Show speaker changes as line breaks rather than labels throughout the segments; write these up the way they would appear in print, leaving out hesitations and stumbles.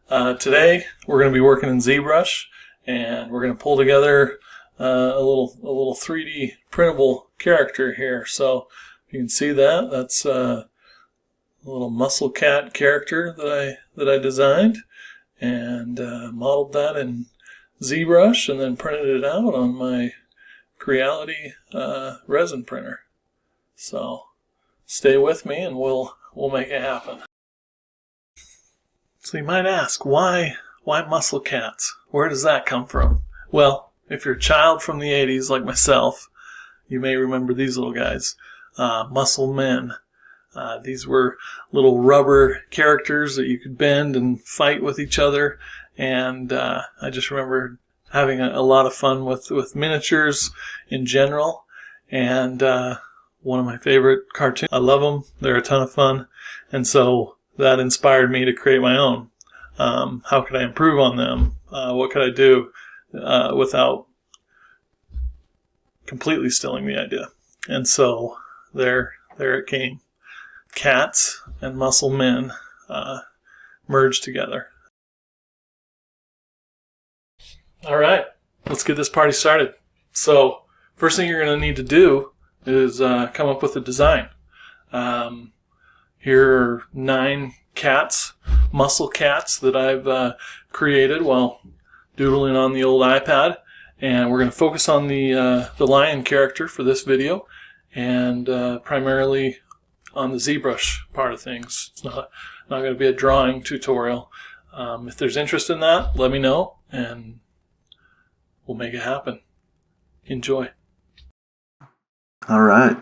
Today we're going to be working in ZBrush, and we're going to pull together a little 3D printable character here. So you can see that's a little muscle cat character that I designed and modeled that in ZBrush and then printed it out on my Creality resin printer. So stay with me and we'll make it happen. So you might ask, why muscle cats? Where does that come from? Well, if you're a child from the 80s like myself, you may remember these little guys, muscle men. These were little rubber characters that you could bend and fight with each other, and I just remember having a lot of fun with miniatures in general, and one of my favorite cartoons. I love them. They're a ton of fun, and so that inspired me to create my own. How could I improve on them? What could I do without completely stealing the idea? And so there it came. Cats and muscle men merged together. All right, let's get this party started. So first thing you're going to need to do is come up with a design. Here are 9 cats, muscle cats that I've created while doodling on the old iPad, and we're going to focus on the lion character for this video, and primarily on the ZBrush part of things. It's not going to be a drawing tutorial. If there's interest in that, let me know, and we'll make it happen. Enjoy.
All right,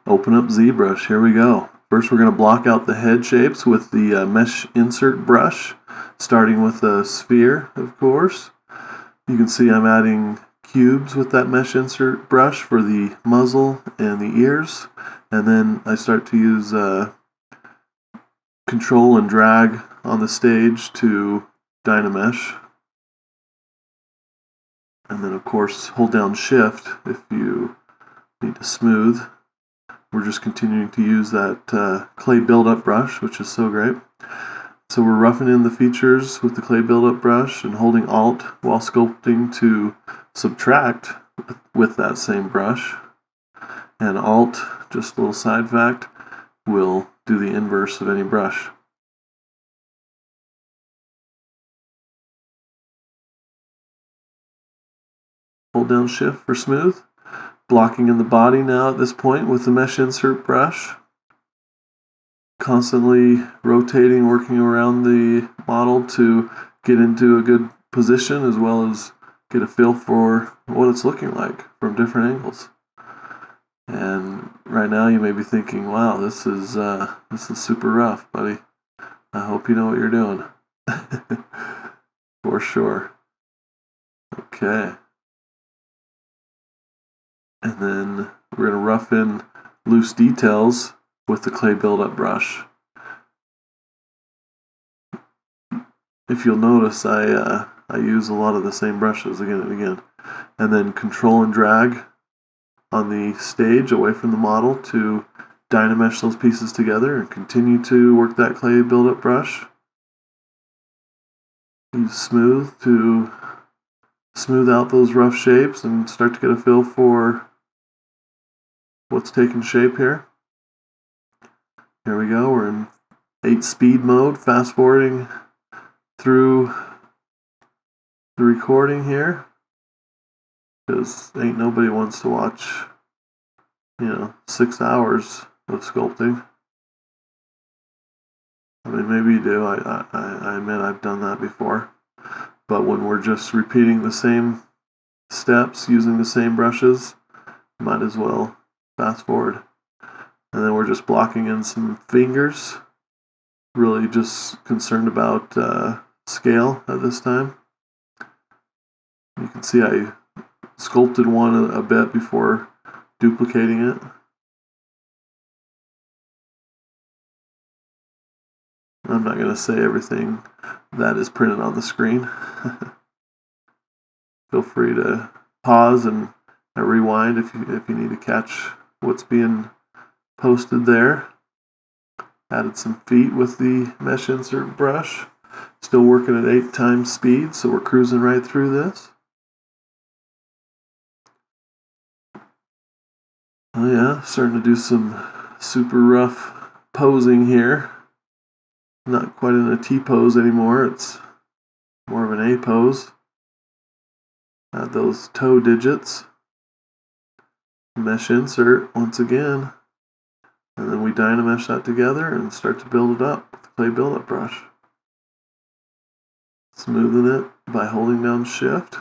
open up ZBrush. Here we go. First, we're going to block out the head shapes with the mesh insert brush, starting with a sphere, of course. You can see I'm adding cubes with that mesh insert brush for the muzzle and the ears, and then I start to use control and drag on the stage to Dynamesh. And then, of course, hold down Shift if you need to smooth. We're just continuing to use that clay buildup brush, which is so great. So we're roughing in the features with the clay buildup brush and holding Alt while sculpting to subtract with that same brush. And Alt, just a little side fact, will do the inverse of any brush. Hold down Shift for smooth. Blocking in the body now at this point with the mesh insert brush. Constantly rotating, working around the model to get into a good position as well as get a feel for what it's looking like from different angles. And right now you may be thinking, wow, this is super rough, buddy. I hope you know what you're doing. For sure. Okay. And then we're going to rough in loose details with the clay buildup brush. If you'll notice, I use a lot of the same brushes again and again. And then control and drag on the stage away from the model to Dynamesh those pieces together and continue to work that clay buildup brush. Use smooth to smooth out those rough shapes and start to get a feel for what's taking shape here. Here we go, we're in 8 speed mode, fast forwarding through the recording here, because ain't nobody wants to watch, 6 hours of sculpting. I mean, maybe you do, I admit I've done that before, but when we're just repeating the same steps, using the same brushes, might as well fast forward. And then we're just blocking in some fingers, really just concerned about scale at this time. You can see I sculpted one a bit before duplicating it. I'm not going to say everything that is printed on the screen. Feel free to pause and rewind if you need to catch what's being posted there. Added some feet with the mesh insert brush. Still working at 8 times speed, so we're cruising right through this. Oh yeah, starting to do some super rough posing here. Not quite in a T pose anymore, it's more of an A pose. Add those toe digits. Mesh insert once again. And then we dynamesh that together and start to build it up with the clay buildup brush. Smoothing it by holding down Shift.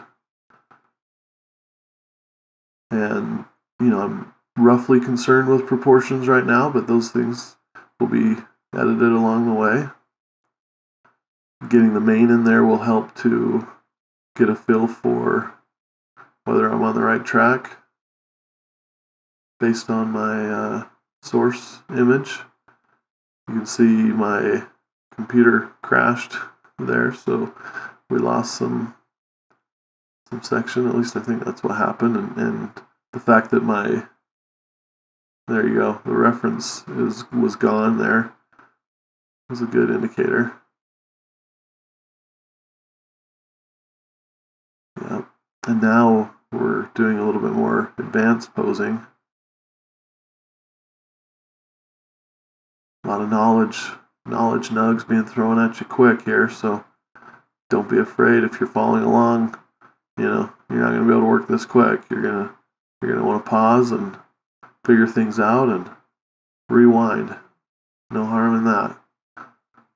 And, I'm roughly concerned with proportions right now, but those things will be edited along the way. Getting the mane in there will help to get a feel for whether I'm on the right track based on my source image. You can see my computer crashed there, so we lost some section. At least I think that's what happened, and the fact that there you go, the reference was gone there was a good indicator. Yeah, and now we're doing a little bit more advanced posing. A lot of knowledge nugs being thrown at you quick here, so don't be afraid if you're following along. You're not going to be able to work this quick. You're gonna want to pause and figure things out and rewind. No harm in that.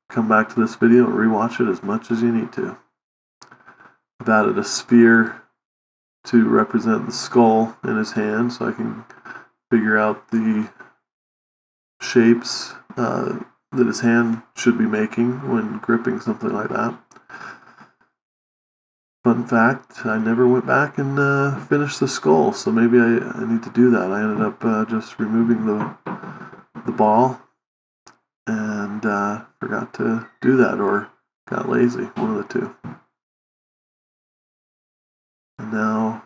Come back to this video and rewatch it as much as you need to. I've added a sphere to represent the skull in his hand, so I can figure out the shapes that his hand should be making when gripping something like that. Fun fact, I never went back and finished the skull, so maybe I need to do that. I ended up just removing the ball and forgot to do that, or got lazy, one of the two. And now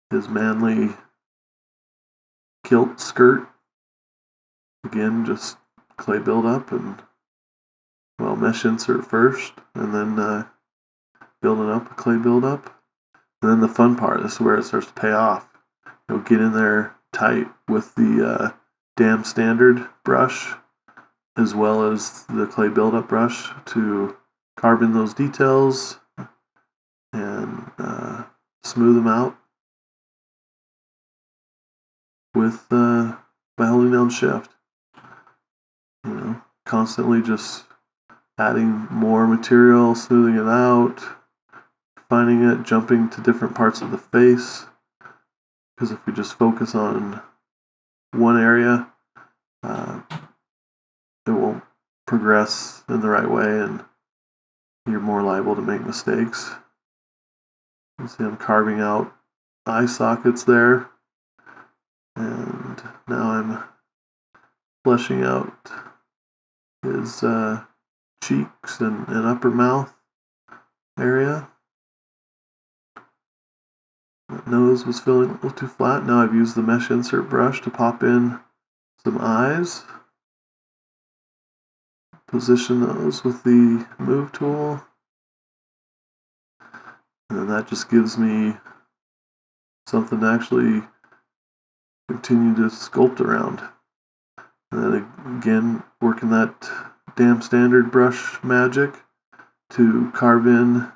his manly kilt skirt. Again, just clay buildup and, mesh insert first, and then building up a clay buildup. And then the fun part, this is where it starts to pay off. You'll get in there tight with the dam standard brush, as well as the clay buildup brush, to carve in those details and smooth them out with by holding down Shift. Constantly just adding more material, smoothing it out, finding it, jumping to different parts of the face. Because if we just focus on one area, it won't progress in the right way, and you're more liable to make mistakes. You see I'm carving out eye sockets there, and now I'm fleshing out his cheeks and upper mouth area. That nose was feeling a little too flat. Now I've used the mesh insert brush to pop in some eyes. Position those with the move tool. And then that just gives me something to actually continue to sculpt around. And then again, working that dam standard brush magic to carve in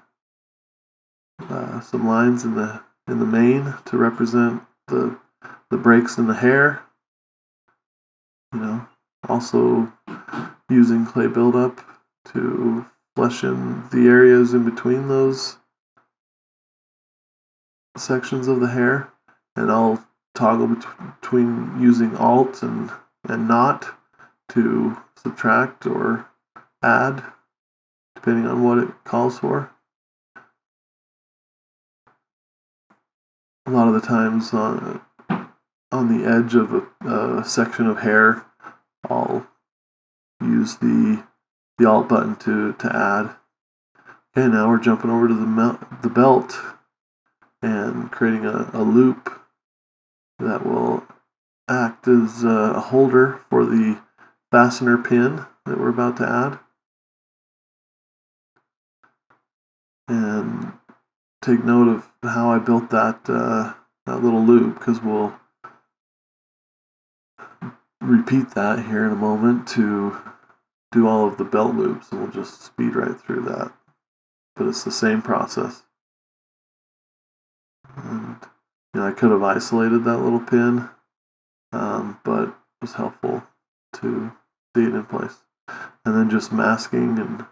some lines in the mane to represent the breaks in the hair. Also using clay buildup to flesh in the areas in between those sections of the hair, and I'll toggle between using Alt and Not to subtract or add, depending on what it calls for. A lot of the times on the edge of a section of hair, I'll use the Alt button to add. Okay, now we're jumping over to the belt and creating a loop that will act as a holder for the fastener pin that we're about to add. and take note of how I built that little loop, because we'll repeat that here in a moment to do all of the belt loops, and we'll just speed right through that. But it's the same process. And I could have isolated that little pin, but it was helpful to see it in place. And then just masking and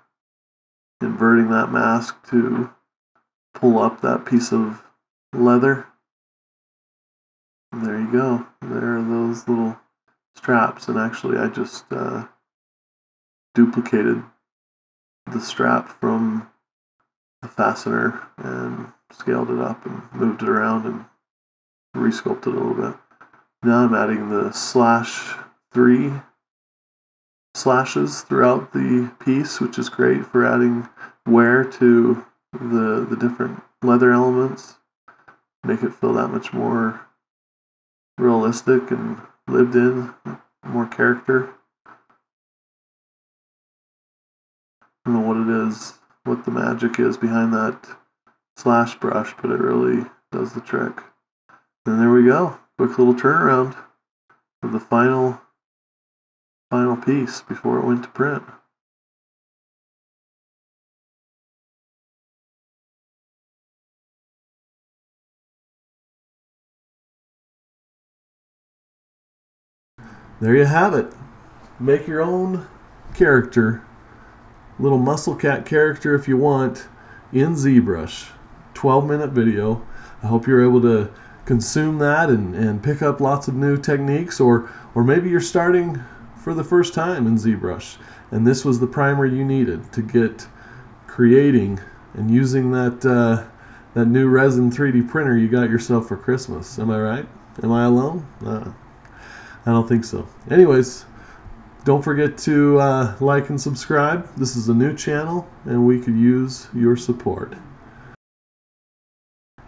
inverting that mask to pull up that piece of leather. And there you go. There are those little straps. And actually I just duplicated the strap from the fastener and scaled it up and moved it around and resculpted it a little bit. Now I'm adding the /3 slashes throughout the piece, which is great for adding wear to the different leather elements. Make it feel that much more realistic and lived in, more character. I don't know what it is, what the magic is behind that slash brush, but it really does the trick. And there we go. Quick little turnaround of the final piece before it went to print. There you have it. Make your own character, little muscle cat character if you want, in ZBrush. 12-minute video. I hope you're able to consume that and pick up lots of new techniques, or maybe you're starting for the first time in ZBrush and this was the primer you needed to get creating and using that new resin 3D printer you got yourself for Christmas. Am I right? Am I alone? I don't think so. Anyways, don't forget to like and subscribe. This is a new channel and we could use your support.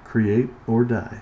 Create or die.